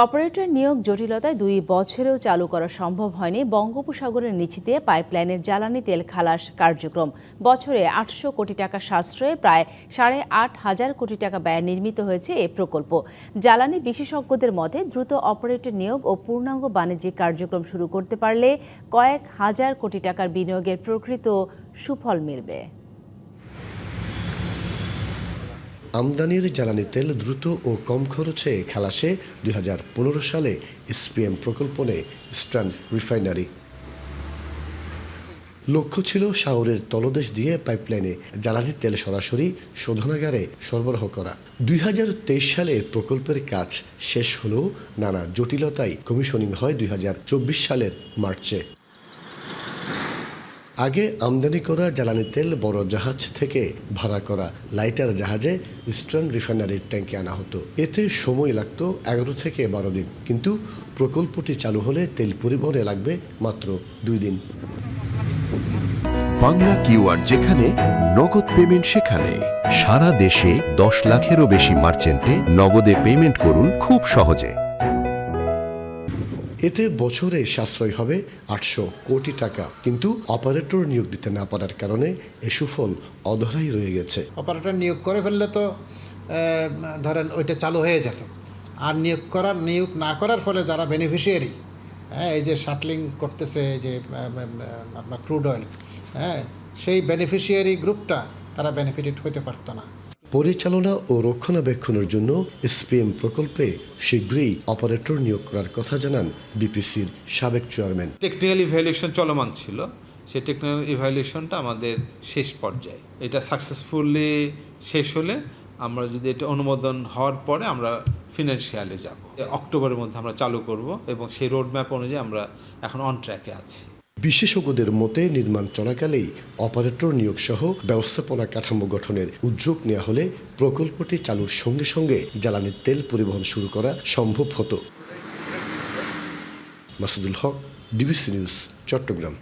Operator নিয়োগ জটিলতায় ২ বছরেও চালু করা সম্ভব হয়নি বঙ্গোপসাগরের নিচ দিয়ে পাইপলাইনের জ্বালানি তেল খালাস কার্যক্রম। বছরে ৮০০ কোটি টাকা সাশ্রয়ে প্রায় ৮,৫০০ কোটি টাকা ব্যয়ে নির্মিত হয়েছে এ প্রকল্প। জ্বালানি বিশেষজ্ঞদের মতে দ্রুত অপারেটর নিয়োগ ও পূর্ণাঙ্গ বাণিজ্যিক কার্যক্রম শুরু করতে পারলে কয়েক হাজার কোটি টাকার বিনিয়োগের প্রকৃত সুফল মিলবে। আমদানির জ্বালানি তেল দ্রুত ও কম খরচে খালাসে ২০১৫ সালে এসপিএম প্রকল্প নেয় ইস্টার্ন রিফাইনারি। লক্ষ্য ছিল সাগরের তলদেশ দিয়ে পাইপলাইনে জ্বালানি তেল সরাসরি শোধনাগারে সরবরাহ করা। ২০২৩ সালে প্রকল্পের কাজ শেষ হলেও নানা জটিলতায় কমিশনিং হয় ২০২৪ সালের মার্চে। আগে আমদানি করা জ্বালানি তেল বড় জাহাজ থেকে ভাড়া করা লাইটার জাহাজে ইস্টার্ন রিফাইনারির ট্যাঙ্কে আনা হতো। এতে সময় লাগতো ১১ থেকে ১২ দিন, কিন্তু প্রকল্পটি চালু হলে তেল পরিবহনে লাগবে মাত্র ২ দিন। বাংলা কিউআর যেখানে নগদ পেমেন্ট সেখানে। সারা দেশে ১০ লাখেরও বেশি মার্চেন্টে নগদে পেমেন্ট করুন খুব সহজে। এতে বছরে সাশ্রয় হবে ৮০০ কোটি টাকা, কিন্তু অপারেটর নিয়োগ দিতে না পারার কারণে এ সুফল অধরাই রয়ে গেছে। অপারেটর নিয়োগ করে ফেললে তো ধরেন ওইটা চালু হয়ে যেত, আর নিয়োগ না করার ফলে যারা বেনিফিশিয়ারি, এই যে শাটলিং করতেছে, যে আপনার ক্রুড অয়েল, সেই বেনিফিশিয়ারি গ্রুপটা তারা বেনিফিটেড হতে পারতো না। পরিচালনা ও রক্ষণাবেক্ষণের জন্য এসপিএম প্রকল্পে শীঘ্রই অপারেটর নিয়োগ করার কথা জানান বিপিসির সাবেক চেয়ারম্যান। টেকনিক্যাল ইভ্যালুয়েশন চলমান ছিল, সেই টেকনিক্যাল ইভ্যালুয়েশনটা আমাদের শেষ পর্যায়ে। এটা সাকসেসফুলি শেষ হলে আমরা যদি এটা অনুমোদন হওয়ার পরে আমরা ফিনান্সিয়ালে যাব। অক্টোবরের মধ্যে আমরা চালু করব এবং সেই রোডম্যাপ অনুযায়ী আমরা এখন অন ট্র্যাকে আছি। বিশেষজ্ঞদের মতে নির্মাণ চলাকালেই অপারেটর নিয়োগ সহ ব্যবস্থাপনা কাঠামো গঠনের উদ্যোগ নেওয়া হলে প্রকল্পটি চালুর সঙ্গে সঙ্গে জ্বালানি তেল পরিবহন শুরু করা সম্ভব হতো। মাসুদুল হক, ডিবিসি নিউজ, চট্টগ্রাম।